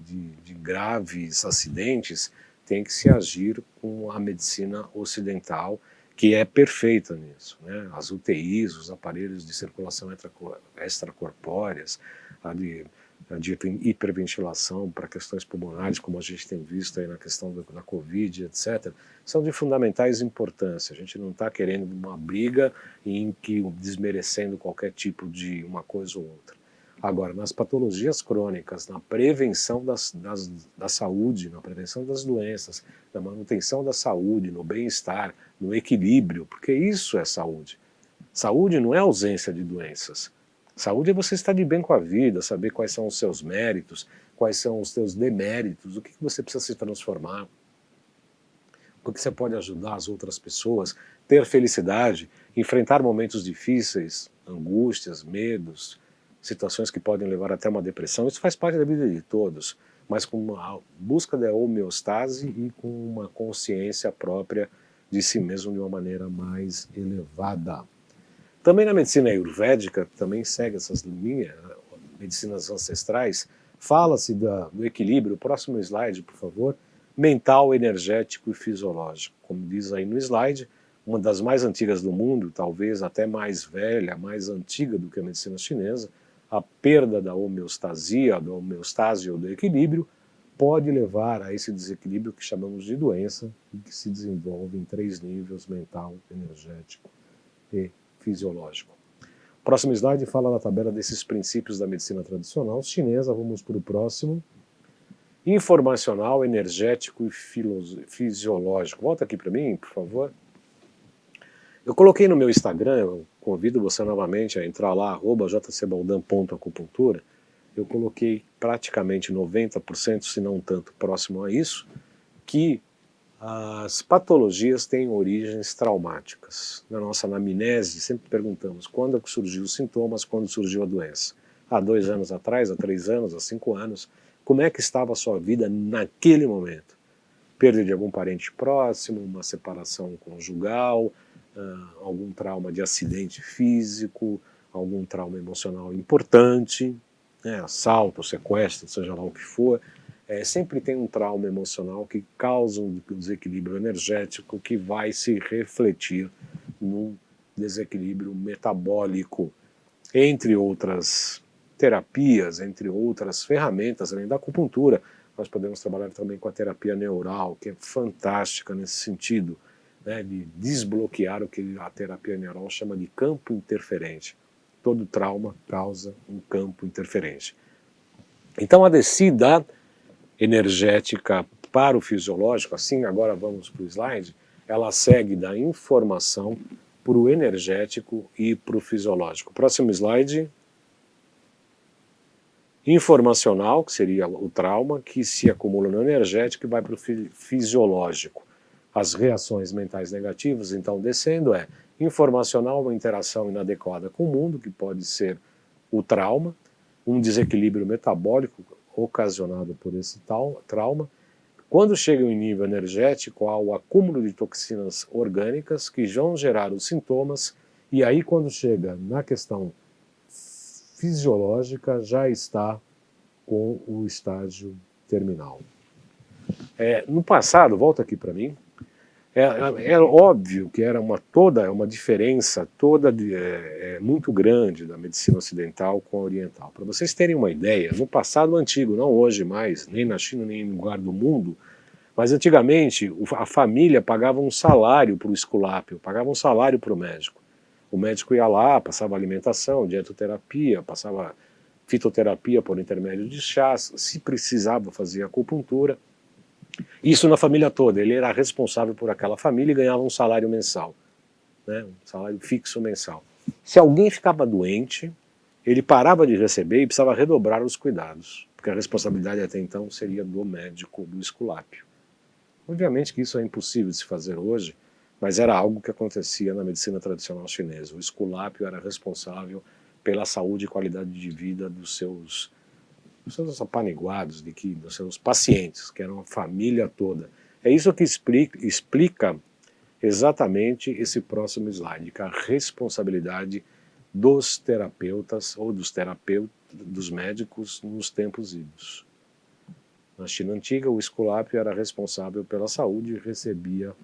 de graves acidentes, tem que se agir com a medicina ocidental, que é perfeita nisso, né? As UTIs, os aparelhos de circulação extracorpóreas, a de hiperventilação para questões pulmonares, como a gente tem visto aí na questão da Covid, etc., são de fundamentais importância. A gente não está querendo uma briga em que desmerecendo qualquer tipo de uma coisa ou outra. Agora, nas patologias crônicas, na prevenção da saúde, na prevenção das doenças, na manutenção da saúde, no bem-estar, no equilíbrio, porque isso é saúde. Saúde não é ausência de doenças. Saúde é você estar de bem com a vida, saber quais são os seus méritos, quais são os seus deméritos, o que você precisa se transformar, porque você pode ajudar as outras pessoas, ter felicidade, enfrentar momentos difíceis, angústias, medos, situações que podem levar até uma depressão. Isso faz parte da vida de todos, mas com uma busca da homeostase e com uma consciência própria de si mesmo de uma maneira mais elevada. Também na medicina ayurvédica, também segue essas linhas, medicinas ancestrais, fala-se do equilíbrio, próximo slide, por favor, mental, energético e fisiológico. Como diz aí no slide, uma das mais antigas do mundo, talvez até mais velha, mais antiga do que a medicina chinesa, a perda da homeostasia, da homeostase ou do equilíbrio, pode levar a esse desequilíbrio que chamamos de doença e que se desenvolve em 3 níveis, mental, energético e fisiológico. O próximo slide fala da tabela desses princípios da medicina tradicional chinesa. Vamos para o próximo. Informacional, energético e fisiológico. Volta aqui para mim, por favor. Eu coloquei no meu Instagram, eu convido você novamente a entrar lá, @jcbaldan.acupuntura. Eu coloquei praticamente 90%, se não tanto, próximo a isso, que as patologias têm origens traumáticas. Na nossa anamnese, sempre perguntamos quando surgiu os sintomas, quando surgiu a doença. Há 2 anos atrás, há 3 anos, há 5 anos, como é que estava a sua vida naquele momento? Perda de algum parente próximo, uma separação conjugal, algum trauma de acidente físico, algum trauma emocional importante, né, assalto, sequestro, seja lá o que for. Sempre tem um trauma emocional que causa um desequilíbrio energético que vai se refletir num desequilíbrio metabólico, entre outras terapias, entre outras ferramentas, além da acupuntura. Nós podemos trabalhar também com a terapia neural, que é fantástica nesse sentido, né, de desbloquear o que a terapia neural chama de campo interferente. Todo trauma causa um campo interferente. Então a descida energética para o fisiológico, assim agora vamos para o slide, ela segue da informação para o energético e para o fisiológico. Próximo slide. Informacional, que seria o trauma, que se acumula no energético e vai para o fisiológico. As reações mentais negativas, então, descendo, informacional, uma interação inadequada com o mundo, que pode ser o trauma, um desequilíbrio metabólico, ocasionado por esse trauma. Quando chega em nível energético, há o acúmulo de toxinas orgânicas que vão gerar os sintomas, e aí quando chega na questão fisiológica, já está com o estágio terminal. No passado, volta aqui para mim, é óbvio que era uma diferença muito grande da medicina ocidental com a oriental. Para vocês terem uma ideia, no passado antigo, não hoje mais, nem na China, nem em lugar do mundo, mas antigamente a família pagava um salário para o esculápio, pagava um salário para o médico. O médico ia lá, passava alimentação, dietoterapia, passava fitoterapia por intermédio de chás, se precisava fazia acupuntura. Isso na família toda, ele era responsável por aquela família e ganhava um salário mensal, né? Um salário fixo mensal. Se alguém ficava doente, ele parava de receber e precisava redobrar os cuidados, porque a responsabilidade até então seria do médico, do esculápio. Obviamente que isso é impossível de se fazer hoje, mas era algo que acontecia na medicina tradicional chinesa. O esculápio era responsável pela saúde e qualidade de vida dos seus apaniguados, dos seus pacientes, que eram a família toda. É isso que explica exatamente esse próximo slide, que a responsabilidade dos terapeutas ou dos médicos nos tempos idos. Na China antiga, o esculápio era responsável pela saúde e recebia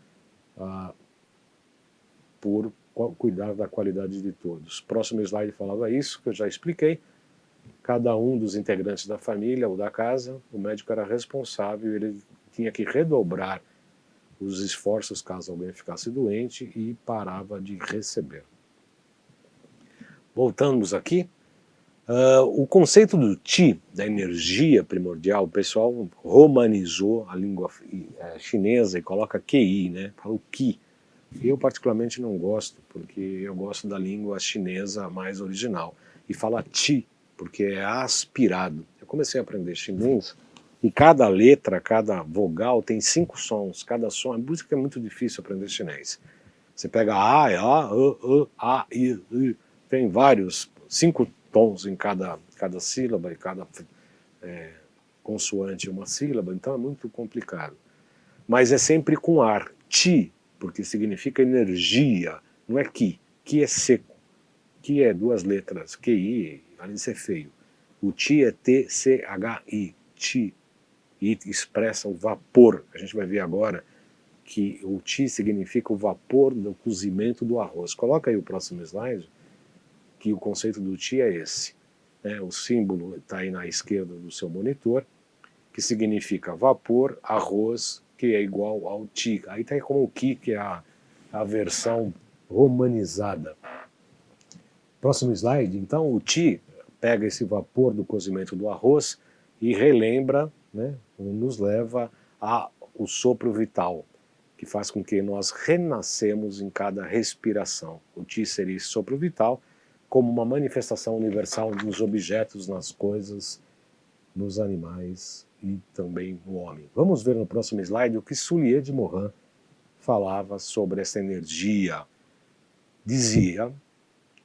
por cuidar da qualidade de todos. Próximo slide falava isso, que eu já expliquei. Cada um dos integrantes da família ou da casa, o médico era responsável, ele tinha que redobrar os esforços caso alguém ficasse doente e parava de receber. Voltamos aqui. O conceito do Qi, da energia primordial, o pessoal romanizou a língua chinesa e coloca QI, né? Fala o Qi. Eu particularmente não gosto, porque eu gosto da língua chinesa mais original. E fala Qi, porque é aspirado. Eu comecei a aprender chinês e cada letra, cada vogal tem 5 sons. Cada som, é por isso que é muito difícil aprender chinês. Você pega A, I, tem vários, 5 tons em cada sílaba e cada consoante uma sílaba, então é muito complicado. Mas é sempre com ar, Qi, porque significa energia, não é Qi. Qi é seco. Qi é 2 letras, QI, além de ser feio. O Qi é T-C-H-I, Qi, e expressa o vapor. A gente vai ver agora que o Qi significa o vapor do cozimento do arroz. Coloca aí o próximo slide, que o conceito do Qi é esse. O símbolo está aí na esquerda do seu monitor, que significa vapor, arroz, que é igual ao Qi. Aí está como o Qi, que é a versão romanizada. Próximo slide, então, o Qi pega esse vapor do cozimento do arroz e relembra, né, nos leva ao sopro vital, que faz com que nós renascemos em cada respiração. O Qi seria esse sopro vital como uma manifestação universal nos objetos, nas coisas, nos animais e também no homem. Vamos ver no próximo slide o que Soulier de Morin falava sobre essa energia. Dizia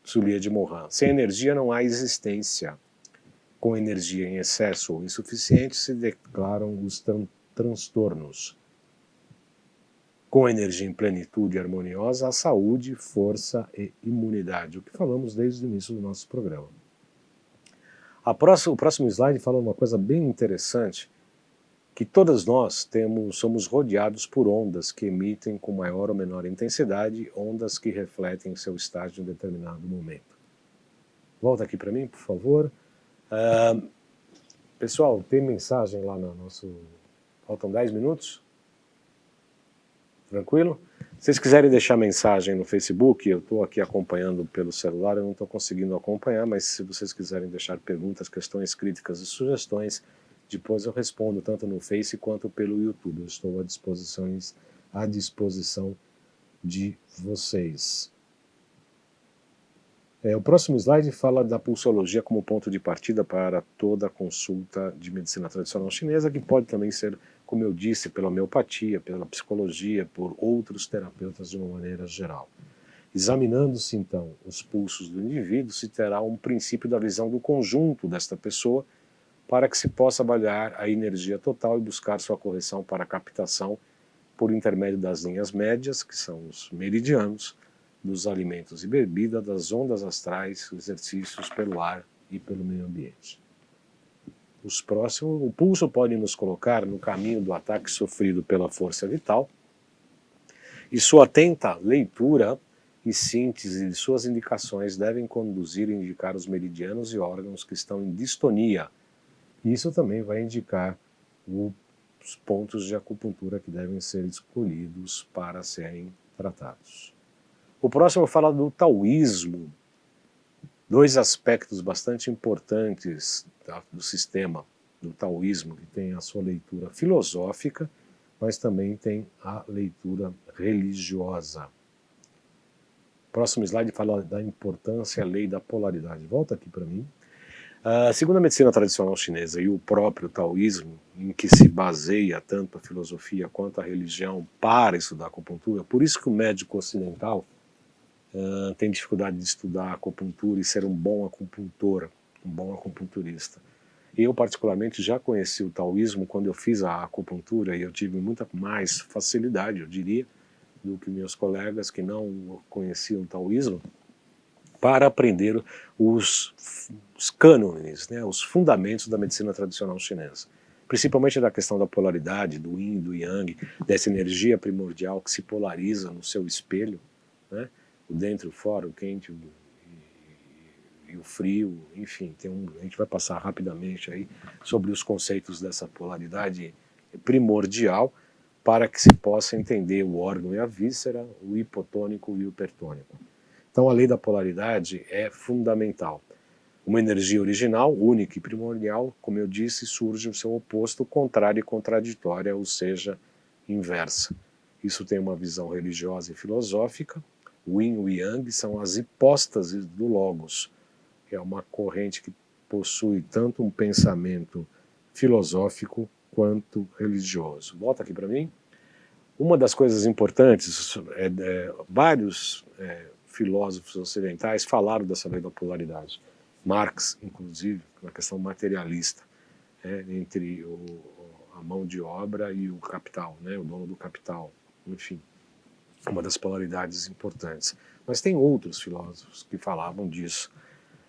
Soulier de Morin, sem energia não há existência. Com energia em excesso ou insuficiente se declaram os transtornos. Com energia em plenitude e harmoniosa, a saúde, força e imunidade, o que falamos desde o início do nosso programa. O próximo slide fala uma coisa bem interessante, que todas nós somos rodeados por ondas que emitem com maior ou menor intensidade, ondas que refletem seu estágio em determinado momento. Volta aqui para mim, por favor. Pessoal, tem mensagem lá no nosso... Faltam 10 minutos? Tranquilo? Se vocês quiserem deixar mensagem no Facebook, eu estou aqui acompanhando pelo celular, eu não estou conseguindo acompanhar, mas se vocês quiserem deixar perguntas, questões, críticas e sugestões, depois eu respondo tanto no Face quanto pelo YouTube. Eu estou à disposição de vocês. O próximo slide fala da pulsologia como ponto de partida para toda a consulta de medicina tradicional chinesa, que pode também ser, como eu disse, pela homeopatia, pela psicologia, por outros terapeutas de uma maneira geral. Examinando-se, então, os pulsos do indivíduo, se terá um princípio da visão do conjunto desta pessoa, para que se possa avaliar a energia total e buscar sua correção para captação por intermédio das linhas médias, que são os meridianos, dos alimentos e bebida, das ondas astrais, exercícios pelo ar e pelo meio ambiente. Os próximos, o pulso pode nos colocar no caminho do ataque sofrido pela força vital, e sua atenta leitura e síntese de suas indicações devem conduzir e indicar os meridianos e órgãos que estão em distonia. Isso também vai indicar os pontos de acupuntura que devem ser escolhidos para serem tratados. O próximo fala do taoísmo, dois aspectos bastante importantes do sistema do taoísmo, que tem a sua leitura filosófica, mas também tem a leitura religiosa. O próximo slide fala da importância e a lei da polaridade. Volta aqui para mim. Segundo a medicina tradicional chinesa e o próprio taoísmo, em que se baseia tanto a filosofia quanto a religião para estudar acupuntura, por isso que o médico ocidental tem dificuldade de estudar acupuntura e ser um bom acupuntor, um bom acupunturista. Eu, particularmente, já conheci o taoísmo quando eu fiz a acupuntura e eu tive muita mais facilidade, eu diria, do que meus colegas que não conheciam o taoísmo, para aprender os cânones, né, os fundamentos da medicina tradicional chinesa. Principalmente da questão da polaridade, do yin, do yang, dessa energia primordial que se polariza no seu espelho, né, o dentro e o fora, o quente e o frio, enfim, a gente vai passar rapidamente aí sobre os conceitos dessa polaridade primordial para que se possa entender o órgão e a víscera, o hipotônico e o hipertônico. Então a lei da polaridade é fundamental. Uma energia original, única e primordial, como eu disse, surge o seu oposto, contrário e contraditória, ou seja, inversa. Isso tem uma visão religiosa e filosófica. O yin e o yang são as hipóstases do logos, que é uma corrente que possui tanto um pensamento filosófico quanto religioso. Volta aqui para mim. Uma das coisas importantes, vários filósofos ocidentais falaram dessa lei da polaridade. Marx, inclusive, na questão materialista, entre a mão de obra e o capital, né, o dono do capital, enfim, uma das polaridades importantes. Mas tem outros filósofos que falavam disso.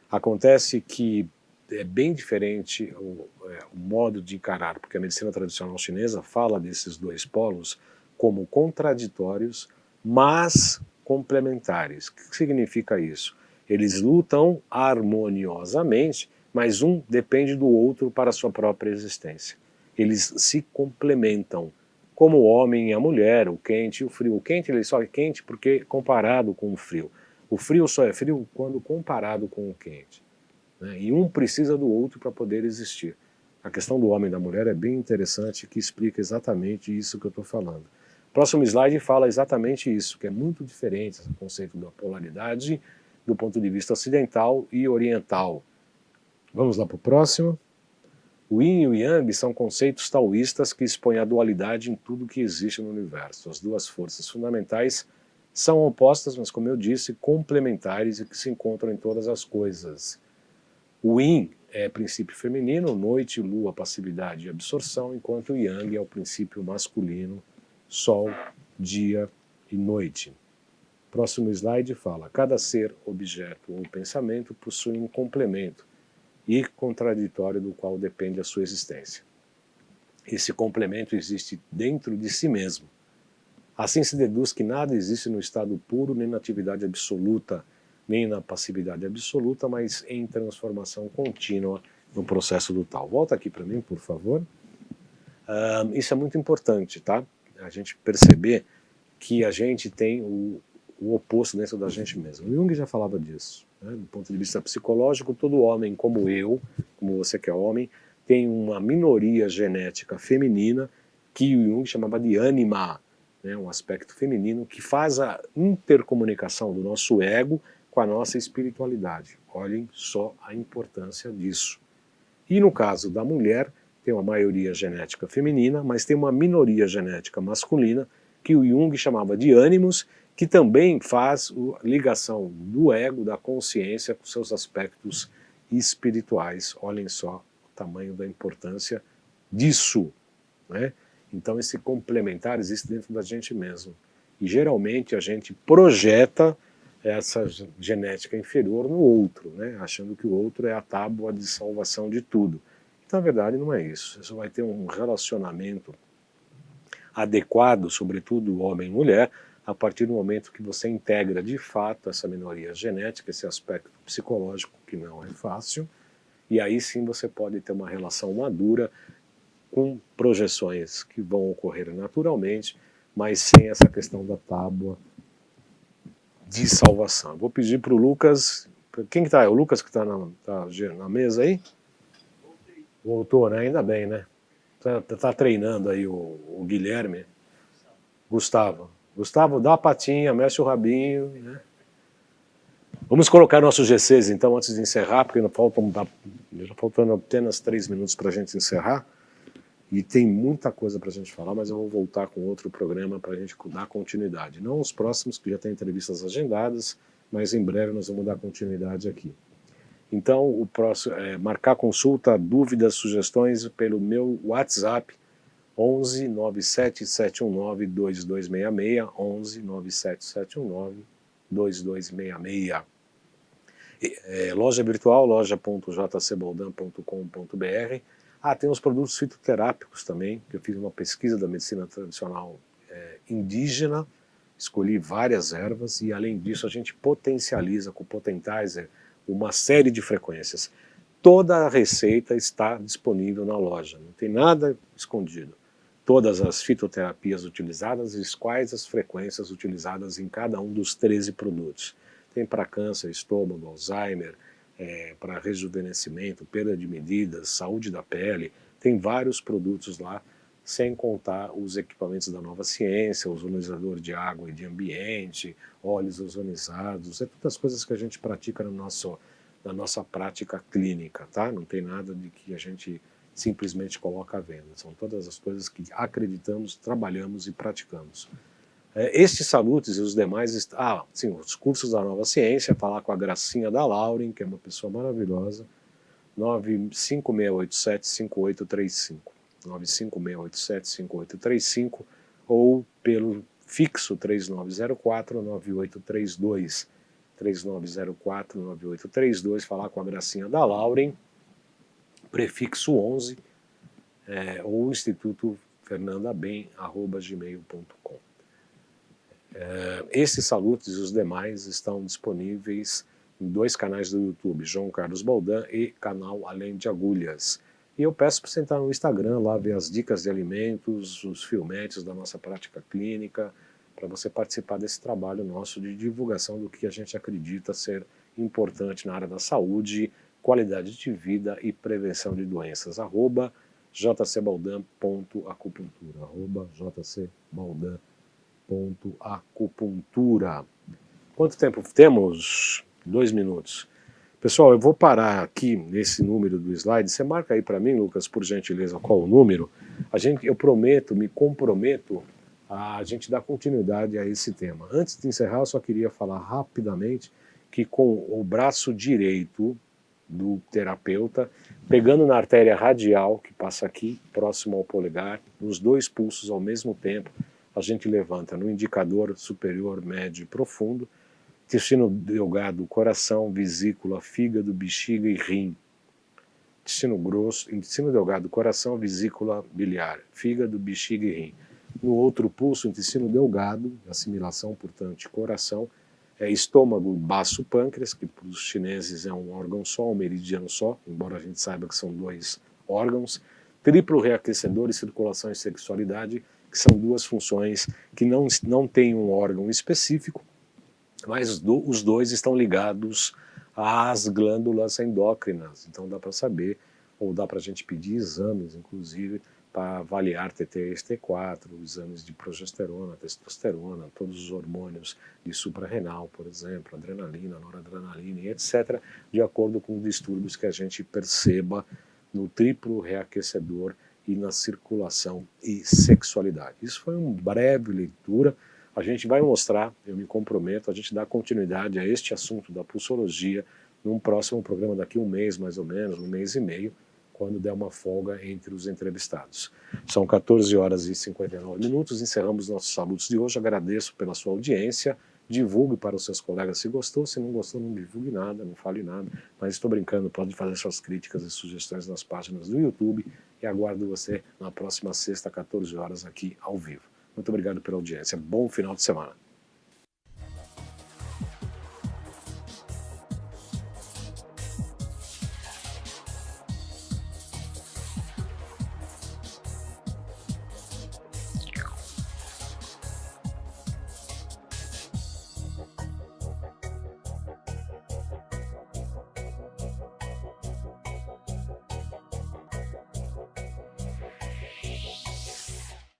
Acontece que é bem diferente o modo de encarar, porque a medicina tradicional chinesa fala desses dois polos como contraditórios, mas complementares. O que significa isso? Eles lutam harmoniosamente, mas um depende do outro para a sua própria existência. Eles se complementam, como o homem e a mulher, o quente e o frio. O quente ele só é quente porque comparado com o frio. O frio só é frio quando comparado com o quente, né? E um precisa do outro para poder existir. A questão do homem e da mulher é bem interessante, que explica exatamente isso que eu estou falando. O próximo slide fala exatamente isso, que é muito diferente esse conceito da polaridade do ponto de vista ocidental e oriental. Vamos lá para o próximo. O yin e o yang são conceitos taoístas que expõem a dualidade em tudo que existe no universo. As duas forças fundamentais são opostas, mas, como eu disse, complementares e que se encontram em todas as coisas. O yin é princípio feminino, noite, lua, passividade e absorção, enquanto o yang é o princípio masculino, sol, dia e noite. Próximo slide fala: cada ser, objeto ou pensamento possui um complemento e contraditório do qual depende a sua existência. Esse complemento existe dentro de si mesmo. Assim se deduz que nada existe no estado puro, nem na atividade absoluta, nem na passividade absoluta, mas em transformação contínua no processo do tal. Volta aqui para mim, por favor. Isso é muito importante, tá? A gente perceber que a gente tem o oposto dentro da gente mesmo. O Jung já falava disso, né? Do ponto de vista psicológico, todo homem como eu, como você que é homem, tem uma minoria genética feminina que o Jung chamava de ânima, né? Um aspecto feminino que faz a intercomunicação do nosso ego com a nossa espiritualidade. Olhem só a importância disso. E no caso da mulher, tem uma maioria genética feminina, mas tem uma minoria genética masculina que o Jung chamava de ânimos, que também faz a ligação do ego, da consciência, com seus aspectos espirituais. Olhem só tamanho da importância disso, né? Então esse complementar existe dentro da gente mesmo. E geralmente a gente projeta essa genética inferior no outro, né? Achando que o outro é a tábua de salvação de tudo. Então, na verdade, não é isso. Você vai ter um relacionamento adequado, sobretudo homem e mulher, a partir do momento que você integra de fato essa minoria genética, esse aspecto psicológico que não é fácil, e aí sim você pode ter uma relação madura com projeções que vão ocorrer naturalmente, mas sem essa questão da tábua de salvação. Vou pedir para o Lucas, quem que está? É o Lucas que está na mesa aí? Voltou, né? Ainda bem, né? Tá treinando aí o Guilherme. Gustavo. Gustavo, dá a patinha, mexe o rabinho, né? Vamos colocar nossos GCs então antes de encerrar, porque já faltando apenas 3 minutos para a gente encerrar. E tem muita coisa para a gente falar, mas eu vou voltar com outro programa para a gente dar continuidade. Não os próximos, que já tem entrevistas agendadas, mas em breve nós vamos dar continuidade aqui. Então, o próximo é marcar consulta, dúvidas, sugestões pelo meu WhatsApp, 11 97 719 2266, 11 97 719 2266. Loja virtual, loja.jcboldan.com.br. Tem os produtos fitoterápicos também, que eu fiz uma pesquisa da medicina tradicional indígena, escolhi várias ervas e além disso a gente potencializa com o Potentizer uma série de frequências. Toda a receita está disponível na loja, não tem nada escondido. Todas as fitoterapias utilizadas e quais as frequências utilizadas em cada um dos 13 produtos. Tem para câncer, estômago, Alzheimer, para rejuvenescimento, perda de medidas, saúde da pele. Tem vários produtos lá, sem contar os equipamentos da nova ciência, ozonizador de água e de ambiente, óleos ozonizados, todas as coisas que a gente pratica na nossa prática clínica, tá? Não tem nada de que a gente simplesmente coloca à venda. São todas as coisas que acreditamos, trabalhamos e praticamos. Estes salutos e os demais, sim, os cursos da Nova Ciência, falar com a Gracinha da Lauren, que é uma pessoa maravilhosa, 95687-5835, 95687-5835, ou pelo fixo 3904-9832, 3904-9832, falar com a Gracinha da Lauren, prefixo 11, ou instituto fernandabem@gmail.com. Esses salutos e os demais estão disponíveis em 2 canais do YouTube, João Carlos Baldan e canal Além de Agulhas. E eu peço para você entrar no Instagram, lá ver as dicas de alimentos, os filmetes da nossa prática clínica, para você participar desse trabalho nosso de divulgação do que a gente acredita ser importante na área da saúde, qualidade de vida e prevenção de doenças. @jcbaldan.acupuntura, @jcbaldan.acupuntura. Quanto tempo temos? 2 minutos. Pessoal, eu vou parar aqui nesse número do slide. Você marca aí para mim, Lucas, por gentileza, qual o número. Eu prometo, me comprometo a gente dar continuidade a esse tema. Antes de encerrar, eu só queria falar rapidamente que com o braço direito do terapeuta, pegando na artéria radial, que passa aqui, próximo ao polegar, nos 2 pulsos ao mesmo tempo, a gente levanta no indicador superior, médio e profundo, intestino delgado, coração, vesícula, fígado, bexiga e rim. Intestino grosso, intestino delgado, coração, vesícula, biliar, fígado, bexiga e rim. No outro pulso, intestino delgado, assimilação, portanto, coração, estômago, baço, pâncreas, que para os chineses é um órgão só, um meridiano só, embora a gente saiba que são 2 órgãos, triplo reaquecedor e circulação e sexualidade, que são 2 funções que não têm um órgão específico, mas os 2 estão ligados às glândulas endócrinas, então dá para saber, ou dá para a gente pedir exames, inclusive, para avaliar TTS, T4, exames de progesterona, testosterona, todos os hormônios de suprarrenal, por exemplo, adrenalina, noradrenalina e etc., de acordo com os distúrbios que a gente perceba no triplo reaquecedor e na circulação e sexualidade. Isso foi uma breve leitura. A gente vai mostrar, eu me comprometo, a gente dá continuidade a este assunto da pulsologia num próximo programa daqui 1 mês, mais ou menos, 1 mês e meio, quando der uma folga entre os entrevistados. São 14 horas e 59 minutos, encerramos nossos saludos de hoje. Agradeço pela sua audiência, divulgue para os seus colegas se gostou, se não gostou não divulgue nada, não fale nada, mas estou brincando, pode fazer suas críticas e sugestões nas páginas do YouTube e aguardo você na próxima sexta, 14 horas aqui ao vivo. Muito obrigado pela audiência, bom final de semana.